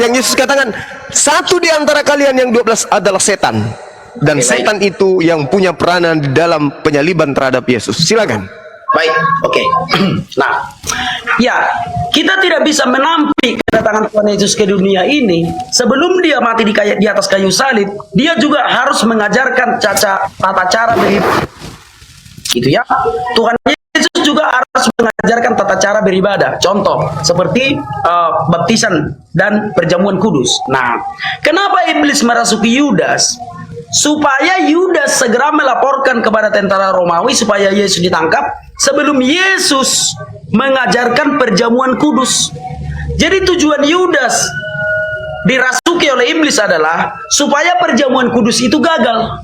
Yang Yesus katakan, satu di antara kalian yang 12 adalah setan. Dan setan itu yang punya peranan di dalam penyaliban terhadap Yesus. Silakan. Baik, oke. Nah, ya, kita tidak bisa menampik kedatangan Tuhan Yesus ke dunia ini sebelum dia mati di atas kayu salib. Dia juga harus mengajarkan tata cara beribadah. Gitu ya. Tuhan Yesus juga harus mengajarkan tata cara beribadah. Contoh seperti baptisan dan perjamuan kudus. Nah, kenapa iblis merasuki Yudas? Supaya Yudas segera melaporkan kepada tentara Romawi supaya Yesus ditangkap sebelum Yesus mengajarkan perjamuan kudus. Jadi tujuan Yudas dirasuki oleh iblis adalah supaya perjamuan kudus itu gagal,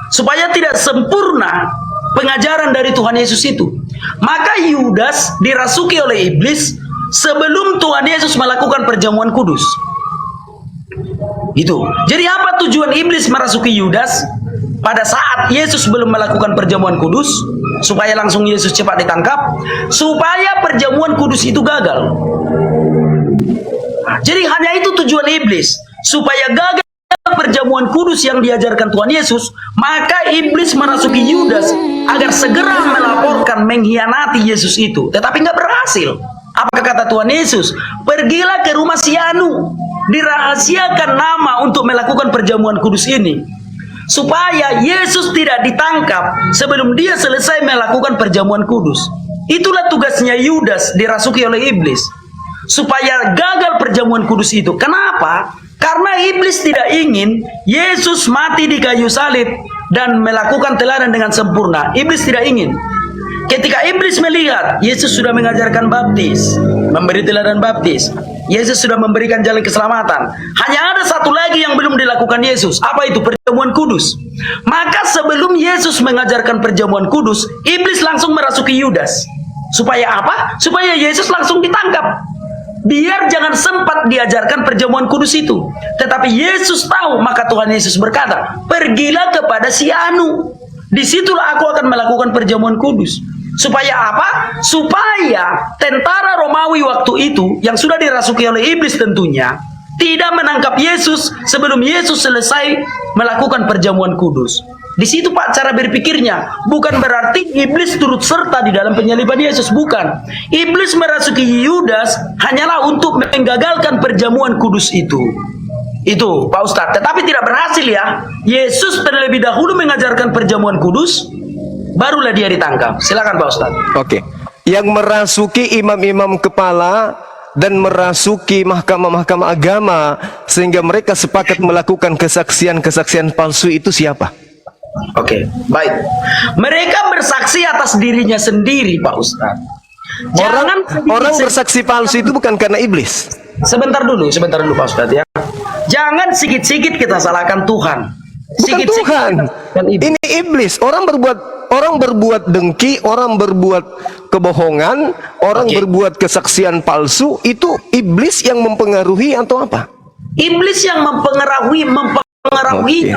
supaya tidak sempurna pengajaran dari Tuhan Yesus itu. Maka Yudas dirasuki oleh iblis sebelum Tuhan Yesus melakukan perjamuan kudus. Itu. Jadi apa tujuan iblis merasuki Yudas pada saat Yesus belum melakukan perjamuan kudus? Supaya langsung Yesus cepat ditangkap, supaya perjamuan kudus itu gagal. Nah, jadi hanya itu tujuan iblis, supaya gagal perjamuan kudus yang diajarkan Tuhan Yesus. Maka iblis merasuki Yudas agar segera melaporkan mengkhianati Yesus itu, tetapi nggak berhasil. Apa kata Tuhan Yesus? Pergilah ke rumah si Anu, dirahasiakan nama untuk melakukan perjamuan kudus ini, supaya Yesus tidak ditangkap sebelum dia selesai melakukan perjamuan kudus. Itulah tugasnya Yudas dirasuki oleh iblis, supaya gagal perjamuan kudus itu. Kenapa? Karena iblis tidak ingin Yesus mati di kayu salib dan melakukan teladan dengan sempurna. Iblis tidak ingin. Ketika iblis melihat Yesus sudah mengajarkan baptis, memberi teladan baptis, Yesus sudah memberikan jalan keselamatan, hanya ada satu lagi yang belum dilakukan Yesus. Apa itu? Perjamuan kudus. Maka sebelum Yesus mengajarkan perjamuan kudus, iblis langsung merasuki Yudas. Supaya apa? Supaya Yesus langsung ditangkap, biar jangan sempat diajarkan perjamuan kudus itu. Tetapi Yesus tahu, maka Tuhan Yesus berkata, pergilah kepada si Anu, disitulah aku akan melakukan perjamuan kudus. Supaya apa? Supaya tentara Romawi waktu itu yang sudah dirasuki oleh iblis tentunya tidak menangkap Yesus sebelum Yesus selesai melakukan perjamuan kudus. Di situ Pak cara berpikirnya. Bukan berarti iblis turut serta di dalam penyaliban Yesus, bukan. Iblis merasuki Yudas hanyalah untuk menggagalkan perjamuan kudus itu. Itu Pak Ustadz. Tetapi tidak berhasil ya. Yesus terlebih dahulu mengajarkan perjamuan kudus, barulah dia ditangkap. Silakan Pak Ustadz. Oke. Yang merasuki imam-imam kepala dan merasuki mahkamah-mahkamah agama sehingga mereka sepakat melakukan kesaksian-kesaksian palsu itu siapa? Oke, baik. Mereka bersaksi atas dirinya sendiri, Pak Ustadz. Orang bersaksi palsu itu bukan karena iblis. Sebentar dulu Pak Ustadz ya. Jangan sikit-sikit kita salahkan Tuhan. Bukan Tuhan. Ini iblis. Orang berbuat dengki, orang berbuat kebohongan, orang berbuat kesaksian palsu, itu iblis yang mempengaruhi atau apa? Iblis yang mempengaruhi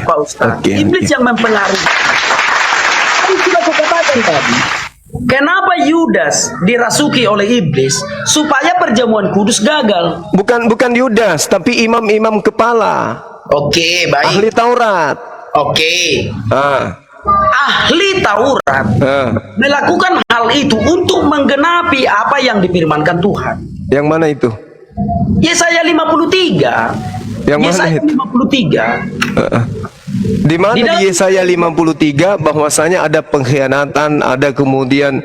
Pak Ustadz. Iblis yang mempengaruhi. Kan sudah kukatakan tadi. Kenapa Yudas dirasuki oleh iblis? Supaya perjamuan kudus gagal. Bukan Yudas, tapi imam-imam kepala. Oke, baik. Ahli Taurat. Oke. Ahli Taurat melakukan hal itu untuk menggenapi apa yang difirmankan Tuhan. Yang mana itu? Yesaya 53. Yang mana Yesaya itu? 53. Di mana di Yesaya 53 bahwasanya ada pengkhianatan, ada kemudian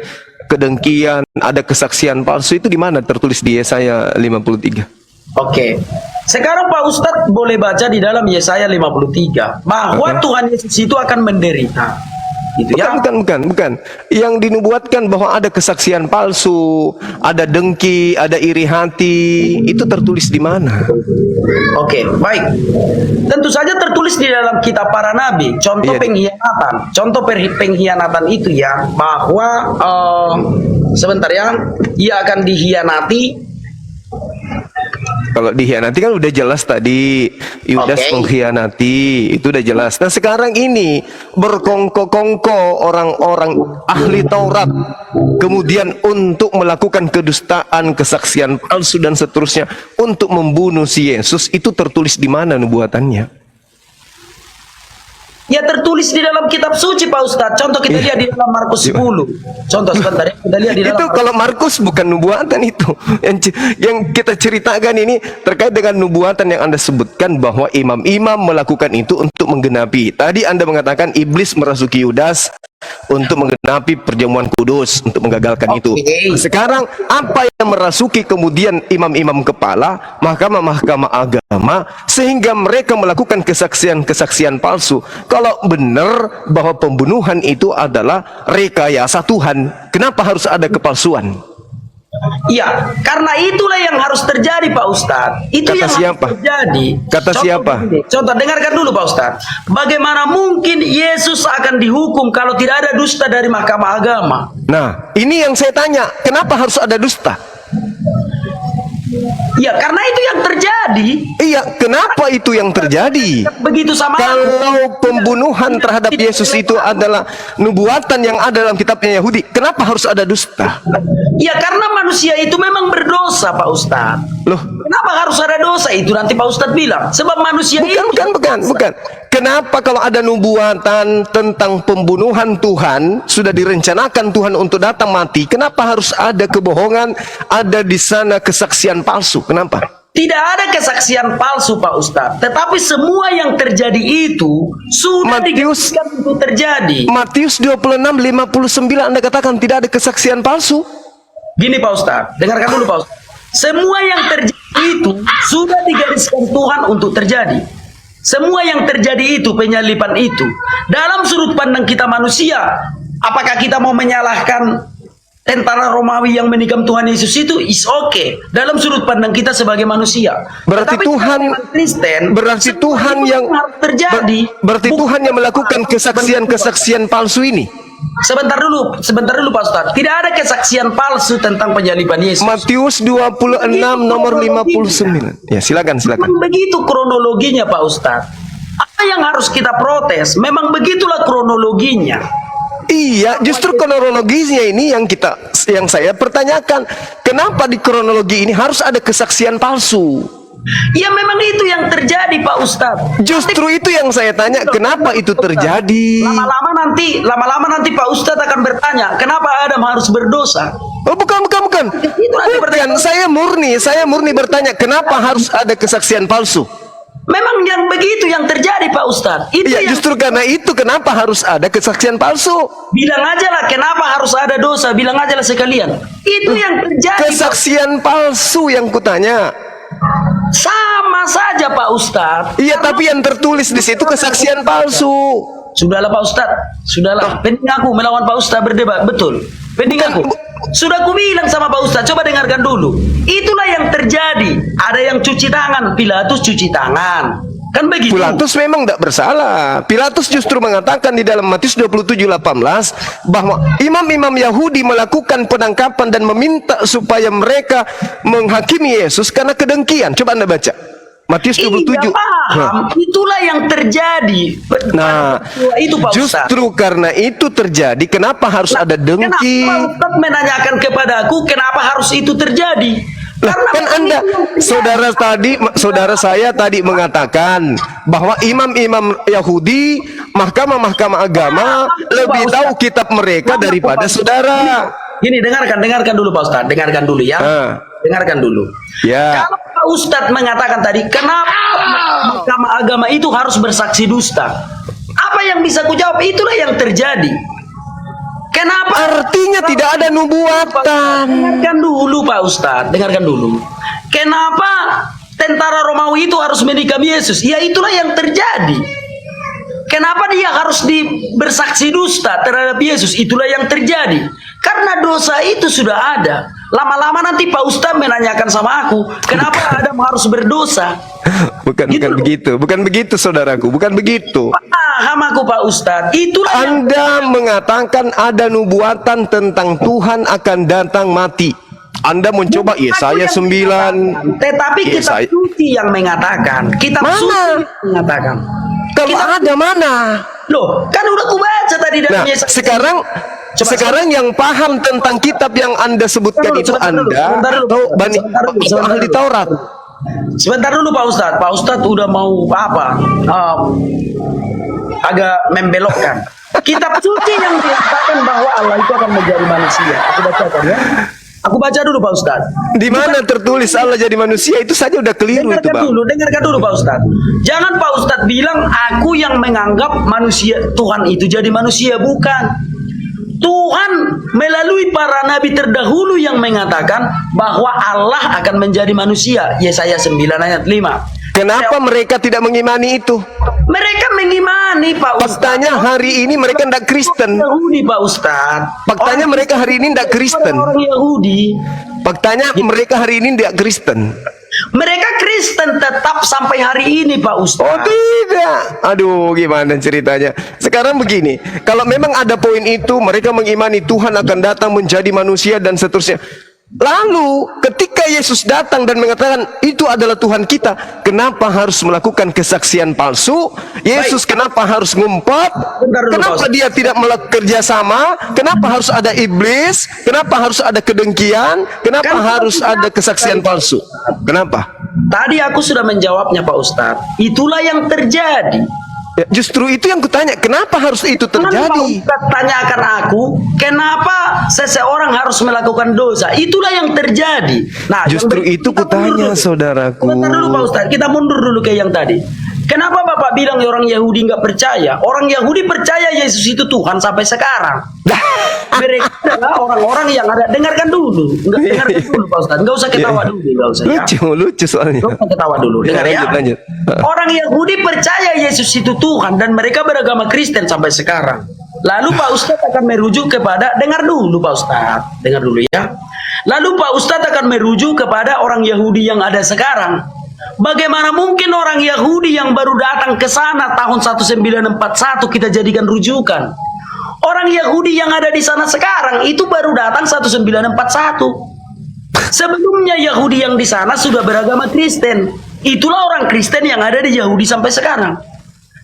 kedengkian, ada kesaksian palsu, itu di mana tertulis di Yesaya 53? Oke. Sekarang Pak Ustadz boleh baca di dalam Yesaya 53 bahwa Tuhan Yesus itu akan menderita. Gitu ya? Bukan. Yang dinubuatkan bahwa ada kesaksian palsu, ada dengki, ada iri hati, itu tertulis di mana? Oke, baik. Tentu saja tertulis di dalam kitab para nabi. Contoh pengkhianatan. Contoh pengkhianatan itu ya, bahwa sebentar ya, ia akan dikhianati Kalau dikhianati kan udah jelas tadi, Yudas Oke. mengkhianati, itu udah jelas. Nah sekarang ini berkongko-kongko orang-orang ahli Taurat, kemudian untuk melakukan kedustaan, kesaksian palsu dan seterusnya, untuk membunuh si Yesus, itu tertulis di mana nubuatannya? Ya tertulis di dalam kitab suci Pak Ustadz. Contoh kita lihat di dalam Markus 10. Contoh sebentar ya, kita lihat di dalam Itu kalau Markus bukan nubuatan itu. Yang kita ceritakan ini terkait dengan nubuatan yang Anda sebutkan bahwa imam-imam melakukan itu untuk menggenapi. Tadi Anda mengatakan iblis merasuki Yudas untuk menggenapi perjamuan kudus, untuk menggagalkan itu. Sekarang apa yang merasuki kemudian imam-imam kepala, mahkamah-mahkamah agama, sehingga mereka melakukan kesaksian-kesaksian palsu? Kalau benar bahwa pembunuhan itu adalah rekayasa Tuhan, kenapa harus ada kepalsuan? Iya, karena itulah yang harus terjadi Pak Ustadz. Itu Kata yang siapa? harus terjadi. Kata siapa? Contoh, dengarkan dulu Pak Ustadz. Bagaimana mungkin Yesus akan dihukum kalau tidak ada dusta dari mahkamah agama? Nah, ini yang saya tanya, kenapa harus ada dusta? Ya, karena itu yang terjadi. Iya, kenapa itu yang terjadi? Begitu sama Kalau pembunuhan terhadap Yesus itu adalah nubuatan yang ada dalam kitabnya Yahudi, kenapa harus ada dusta? Ya, karena manusia itu memang berdosa Pak Ustadz. Loh, Kenapa harus ada dosa itu? Nanti Pak Ustadz bilang. Sebab manusia itu bukan. Kenapa kalau ada nubuatan tentang pembunuhan Tuhan, sudah direncanakan Tuhan untuk datang mati, kenapa harus ada kebohongan, ada di sana kesaksian palsu? Kenapa? tidak ada kesaksian palsu Pak Ustadz. Tetapi semua yang terjadi itu sudah Matius- digariskan untuk terjadi. Matius 26:59 Anda katakan tidak ada kesaksian palsu. Gini Pak Ustadz, dengarkan dulu Pak Ustadz. Semua yang terjadi itu sudah digariskan Tuhan untuk terjadi. Semua yang terjadi itu, penyalipan itu, dalam sudut pandang kita manusia, apakah kita mau menyalahkan tentara Romawi yang menikam Tuhan Yesus itu? Is okay. Dalam sudut pandang kita sebagai manusia. Berarti Tetapi Tuhan, kita Kristen, berarti semua Tuhan itu yang harus terjadi. berarti Tuhan yang melakukan kesaksian-kesaksian palsu ini. Sebentar dulu Pak Ustadz. Tidak ada kesaksian palsu tentang penyaliban Yesus. Matius 26 nomor 59. Ya, silakan. Memang begitu kronologinya Pak Ustadz. Apa yang harus kita protes? Memang begitulah kronologinya. Iya, justru kronologisnya ini yang saya pertanyakan. Kenapa di kronologi ini harus ada kesaksian palsu? Ya memang itu yang terjadi Pak Ustadz. Justru itu yang saya tanya, kenapa itu terjadi? Lama-lama nanti Pak Ustadz akan bertanya, kenapa Adam harus berdosa? Oh, bukan. Bukan, saya murni bertanya, kenapa harus ada kesaksian palsu? Memang yang begitu yang terjadi Pak Ustadz. Itu Iya, yang justru karena itu kenapa harus ada kesaksian palsu? bilang aja lah kenapa harus ada dosa, bilang aja lah sekalian. Itu yang terjadi. Pak. Kesaksian palsu yang kutanya. Sama saja Pak Ustadz. Iya, tapi yang tertulis di situ kesaksian palsu. Sudahlah Pak Ustadz, sudahlah. Penting aku melawan Pak Ustadz berdebat, betul. Penting aku. Sudah aku bilang sama Pak Ustadz, coba dengarkan dulu. Itulah yang terjadi. Ada yang cuci tangan, Pilatus cuci tangan. Kan begitu. Pilatus memang tidak bersalah. Pilatus justru mengatakan di dalam Matius 27:18 bahwa imam-imam Yahudi melakukan penangkapan dan meminta supaya mereka menghakimi Yesus karena kedengkian. Coba Anda baca. Matius 27. Iya, paham. Itulah yang terjadi. Nah, itu Pak Ustadz. justru karena itu terjadi, kenapa harus ada dengki? Kenapa Ustadz menanyakan kepadaku kenapa harus itu terjadi? Lah, kan Anda, saudara saya tadi mengatakan bahwa imam-imam Yahudi, mahkamah-mahkamah agama lebih tahu kitab mereka daripada saudara. Gini, dengarkan dulu Pak Ustadz, dengarkan dulu ya. Dengarkan dulu. Ya. Kalau Pak Ustadz mengatakan tadi, kenapa mahkamah agama itu harus bersaksi dusta? Apa yang bisa ku jawab? Itulah yang terjadi. Kenapa? Artinya tidak ada nubuatan. Dengarkan dulu Pak Ustadz, dengarkan dulu. Kenapa tentara Romawi itu harus menikam Yesus? Ya itulah yang terjadi. Kenapa dia harus bersaksi dusta terhadap Yesus? Itulah yang terjadi. Karena dosa itu sudah ada. Lama-lama nanti Pak Ustadz menanyakan sama aku, kenapa Adam harus berdosa? Bukan begitu saudaraku, bukan begitu. Paham aku Pak Ustadz. Itulah yang Anda mengatakan ada nubuatan tentang Tuhan akan datang mati. Anda mencoba Yesaya 9. Tetapi kitab Yesaya. suci yang mengatakan, kitab Mana? suci mengatakan. Kalau ada mana? Loh, kan udah kubaca tadi dari Nah, Yesaya. sekarang yang paham tentang kitab yang Anda sebutkan itu Anda atau ahli Taurat? Sebentar dulu Pak Ustadz. Pak Ustadz udah mau apa? Agak membelokkan. Kitab suci yang mengatakan bahwa Allah itu akan menjadi manusia. Aku bacakan ya. Aku baca dulu Pak Ustadz. Di mana tertulis Allah jadi manusia itu saja udah keliru itu, Bang. Dengarkan dulu Pak Ustadz. Jangan Pak Ustadz bilang aku yang menganggap manusia Tuhan itu jadi manusia, bukan. Tuhan melalui para nabi terdahulu yang mengatakan bahwa Allah akan menjadi manusia. Yesaya 9 ayat 5. Kenapa mereka tidak mengimani itu? Mereka mengimani Pak Ustadz. Faktanya hari ini mereka tidak Kristen. Yahudi Pak Ustadz. Faktanya mereka hari ini tidak Kristen. Orang Yahudi. Faktanya mereka hari ini tidak Kristen. Mereka Kristen tetap sampai hari ini Pak Oh Ustadz. tidak. Aduh, gimana ceritanya? Sekarang begini, kalau memang ada poin itu, mereka mengimani Tuhan akan datang menjadi manusia dan seterusnya. Lalu ketika Yesus datang dan mengatakan itu adalah Tuhan kita, kenapa harus melakukan kesaksian palsu? Yesus kenapa harus ngumpet? Kenapa dia tidak melakukan kerjasama? Kenapa harus ada iblis? Kenapa harus ada kedengkian? Kenapa harus ada kesaksian palsu? Kenapa? Tadi aku sudah menjawabnya Pak Ustadz. Itulah yang terjadi. Ya, justru itu yang kutanya, kenapa harus itu Kenapa terjadi? Ustadz tanyakan aku, kenapa seseorang harus melakukan dosa? Itulah yang terjadi. Nah, Justru itu kita kutanya, mundur dulu. saudaraku. Sebentar dulu Pak Ustadz, kita mundur dulu ke yang tadi. Kenapa Bapak bilang orang Yahudi nggak percaya? Orang Yahudi percaya Yesus itu Tuhan sampai sekarang. Mereka adalah orang-orang yang ada. Dengarkan dulu, dengarkan dulu Pak Ustadz. Nggak usah ketawa dulu, nggak usah ya. Lucu soalnya. Nggak usah ketawa dulu. Dengar ya. Lanjut. Orang Yahudi percaya Yesus itu Tuhan dan mereka beragama Kristen sampai sekarang. Lalu Pak Ustadz akan merujuk kepada, dengar dulu Pak Ustadz, dengar dulu ya. Lalu Pak Ustadz akan merujuk kepada orang Yahudi yang ada sekarang. Bagaimana mungkin orang Yahudi yang baru datang ke sana tahun 1941 kita jadikan rujukan? Orang Yahudi yang ada di sana sekarang itu baru datang 1941. Sebelumnya Yahudi yang di sana sudah beragama Kristen. Itulah orang Kristen yang ada di Yahudi sampai sekarang.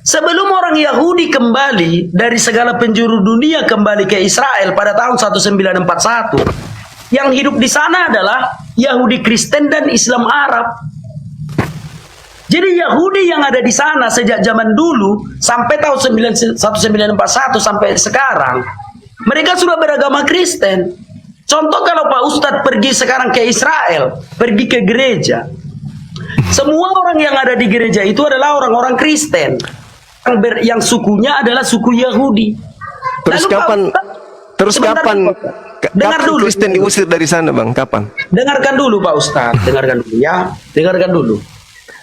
Sebelum orang Yahudi kembali dari segala penjuru dunia kembali ke Israel pada tahun 1941, yang hidup di sana adalah Yahudi Kristen dan Islam Arab. Jadi Yahudi yang ada di sana sejak zaman dulu sampai tahun 1941 sampai sekarang, mereka sudah beragama Kristen. Contoh kalau Pak Ustadz pergi sekarang ke Israel, pergi ke gereja, semua orang yang ada di gereja itu adalah orang-orang Kristen, yang sukunya adalah suku Yahudi. Terus Lalu kapan? Dengar Kapan dulu. Kristen diusir dari sana, Bang? Kapan? Dengarkan dulu Pak Ustadz, dengarkan dulu ya, dengarkan dulu.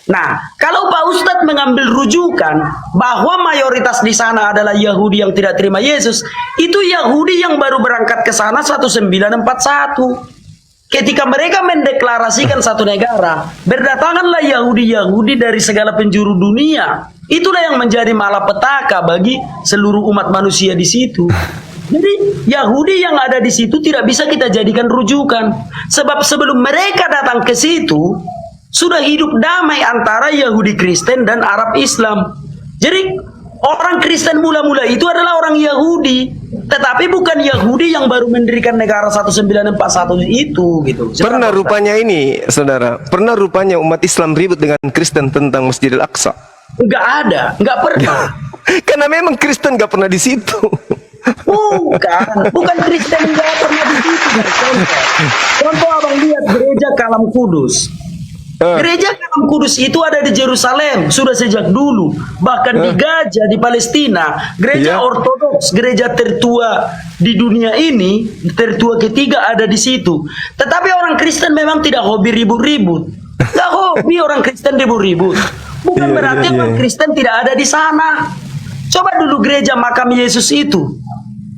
Nah, kalau Pak Ustadz mengambil rujukan bahwa mayoritas di sana adalah Yahudi yang tidak terima Yesus, itu Yahudi yang baru berangkat ke sana 1941. Ketika mereka mendeklarasikan satu negara, berdatanganlah Yahudi-Yahudi dari segala penjuru dunia. Itulah yang menjadi malapetaka bagi seluruh umat manusia di situ. Jadi Yahudi yang ada di situ tidak bisa kita jadikan rujukan. Sebab sebelum mereka datang ke situ, sudah hidup damai antara Yahudi Kristen dan Arab Islam. Jadi orang Kristen mula-mula itu adalah orang Yahudi, tetapi bukan Yahudi yang baru mendirikan negara 1941 itu gitu. Pernah rupanya ini, saudara, pernah rupanya umat Islam ribut dengan Kristen tentang Masjidil Aqsa? Enggak ada, enggak pernah. Karena memang Kristen nggak pernah di situ. Bukan Kristen enggak pernah di situ. Contoh abang lihat gereja Kalam Kudus. Gereja Kalam Kudus itu ada di Yerusalem sudah sejak dulu, bahkan di Gaza di Palestina. Gereja Ortodoks, gereja tertua di dunia ini, tertua ketiga ada di situ. Tetapi orang Kristen memang tidak hobi ribut-ribut. Nggak hobi orang Kristen ribut-ribut. Bukan berarti orang Kristen tidak ada di sana. Coba dulu gereja makam Yesus itu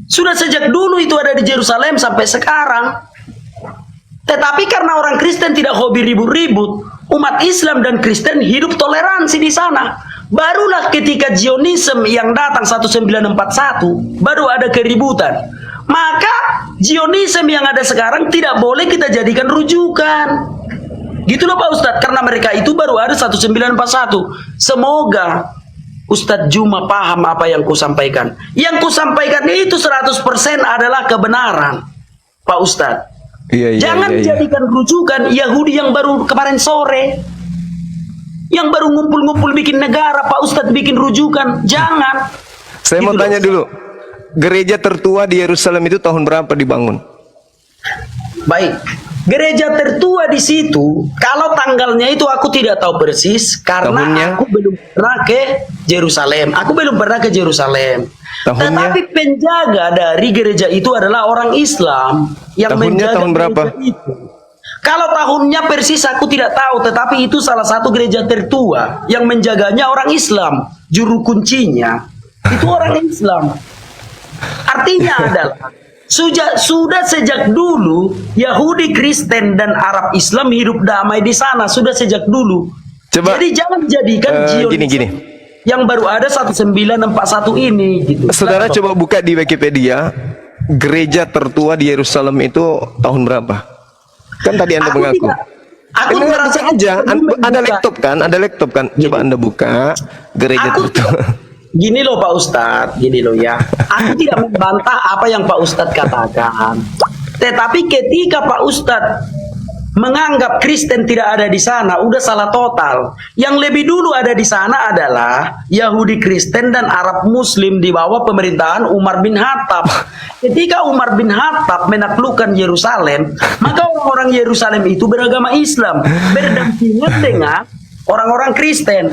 sudah sejak dulu itu ada di Yerusalem sampai sekarang. Tetapi karena orang Kristen tidak hobi ribut-ribut, umat Islam dan Kristen hidup toleransi di sana. Barulah ketika Zionisme yang datang 1941, baru ada keributan. maka Zionisme yang ada sekarang tidak boleh kita jadikan rujukan. Gitu loh Pak Ustadz, karena mereka itu baru ada 1941. Semoga Ustadz Juma paham apa yang kusampaikan. Yang kusampaikan itu 100% adalah kebenaran, Pak Ustadz. Jangan jadikan rujukan Yahudi yang baru kemarin sore, yang baru ngumpul-ngumpul bikin negara, Pak Ustadz bikin rujukan. Jangan. Saya mau tanya dulu, gereja tertua di Yerusalem itu tahun berapa dibangun? Baik, gereja tertua di situ, kalau tanggalnya itu aku tidak tahu persis karena tahunnya? Aku belum pernah ke Yerusalem. Tahunnya? Tetapi penjaga dari gereja itu adalah orang Islam yang tahunnya menjaga tahun berapa? gereja itu. Kalau tahunnya persis aku tidak tahu, tetapi itu salah satu gereja tertua yang menjaganya orang Islam. Juru kuncinya itu orang Islam. Artinya adalah sudah sejak dulu Yahudi, Kristen dan Arab Islam hidup damai di sana sudah sejak dulu. Coba, jadi jangan jadikan gini. yang baru ada 1941 ini gitu. Saudara coba buka di Wikipedia, gereja tertua di Yerusalem itu tahun berapa? Kan tadi Anda mengaku. Aku merasa aja, ada laptop kan? Coba Anda buka gereja tertua. Gini loh Pak Ustadz, gini loh ya. Aku tidak membantah apa yang Pak Ustadz katakan. Tetapi ketika Pak Ustadz menganggap Kristen tidak ada di sana, udah salah total. Yang lebih dulu ada di sana adalah Yahudi, Kristen dan Arab Muslim di bawah pemerintahan Umar bin Khattab. Ketika Umar bin Khattab menaklukkan Yerusalem, maka orang-orang Yerusalem itu beragama Islam, berdampingan dengan orang-orang Kristen.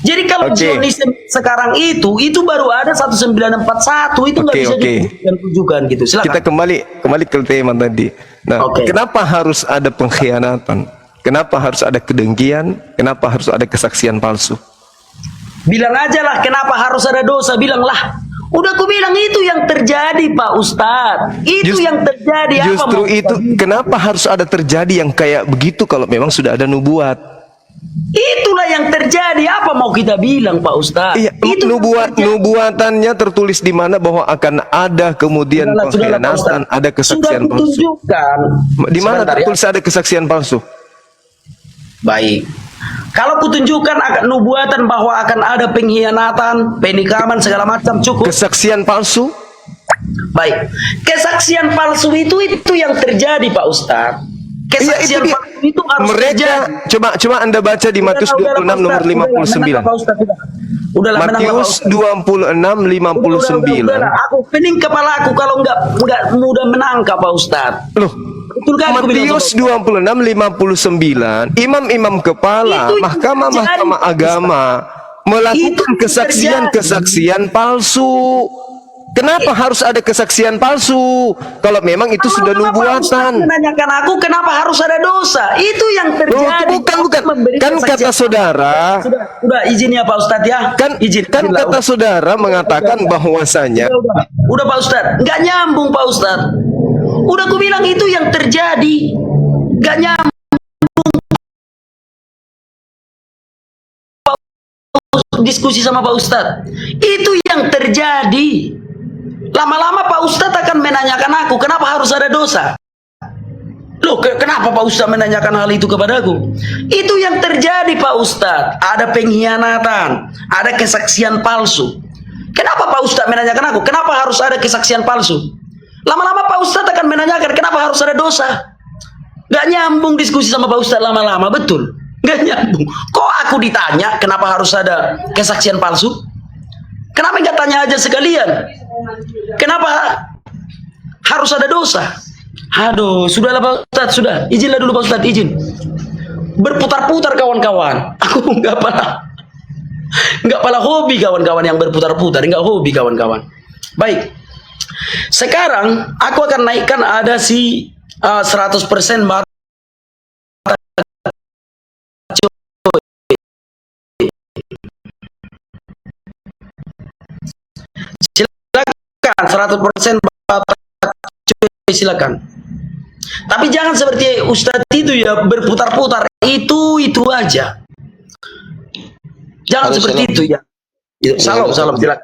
Jadi kalau Zionisme sekarang itu baru ada 1941, itu nggak bisa ditunjukkan gitu. Silakan. Kita kembali ke tema tadi. Nah, kenapa harus ada pengkhianatan? Kenapa harus ada kedengkian? Kenapa harus ada kesaksian palsu? Bilang aja lah, kenapa harus ada dosa? Bilanglah. Udah aku bilang itu yang terjadi Pak Ustadz. Itu yang terjadi. Justru itu, kenapa harus ada terjadi yang kayak begitu kalau memang sudah ada nubuat? Itulah yang terjadi. Apa mau kita bilang Pak Ustadz? Iya, nubuatannya tertulis di mana bahwa akan ada kemudian pengkhianatan, ada kesaksian palsu. Di mana tertulis ada kesaksian palsu? Baik. Kalau kutunjukkan akan nubuatan bahwa akan ada pengkhianatan, penikaman segala macam, cukup. Kesaksian palsu? Baik. Kesaksian palsu itu yang terjadi Pak Ustadz. Kesaksian palsu itu harus mereka terjadi. coba Anda baca di Matius 26 nomor 59. Matius 26:59. Aku pening kepala aku kalau nggak mudah menangkap Pak Ustadz. Loh, Matius 26:59, imam-imam kepala mahkamah agama melakukan kesaksian palsu. Kenapa harus ada kesaksian palsu? Kalau memang itu sudah nubuatan. Menanyakan aku kenapa harus ada dosa? Itu yang terjadi. Bukan. Kan kata saudara. Sudah izin ya Pak Ustadz ya. Kan kata saudara mengatakan bahwasanya. Udah Pak Ustadz, nggak nyambung Pak Ustadz. Udah aku bilang itu yang terjadi. Nggak nyambung. Diskusi sama Pak Ustadz. Itu yang terjadi. Lama-lama Pak Ustadz akan menanyakan aku, kenapa harus ada dosa? Loh, kenapa Pak Ustadz menanyakan hal itu kepadaku? Itu yang terjadi Pak Ustadz. Ada pengkhianatan, ada kesaksian palsu. Kenapa Pak Ustadz menanyakan aku, kenapa harus ada kesaksian palsu? Lama-lama Pak Ustadz akan menanyakan, kenapa harus ada dosa? Gak nyambung diskusi sama Pak Ustadz lama-lama, betul? Gak nyambung. Kok aku ditanya, kenapa harus ada kesaksian palsu? Kenapa nggak tanya aja sekalian? Kenapa harus ada dosa? Aduh, sudahlah Pak Ustadz, sudah. Izinlah dulu Pak Ustadz, izin. Berputar-putar kawan-kawan. Aku nggak pala hobi kawan-kawan yang berputar-putar, nggak hobi kawan-kawan. Baik. Sekarang aku akan naikkan ada 100% bata. Silakan 100% bata, silakan. Tapi jangan seperti Ustadz itu ya, berputar-putar itu aja. Jangan seperti itu ya. Salam silakan.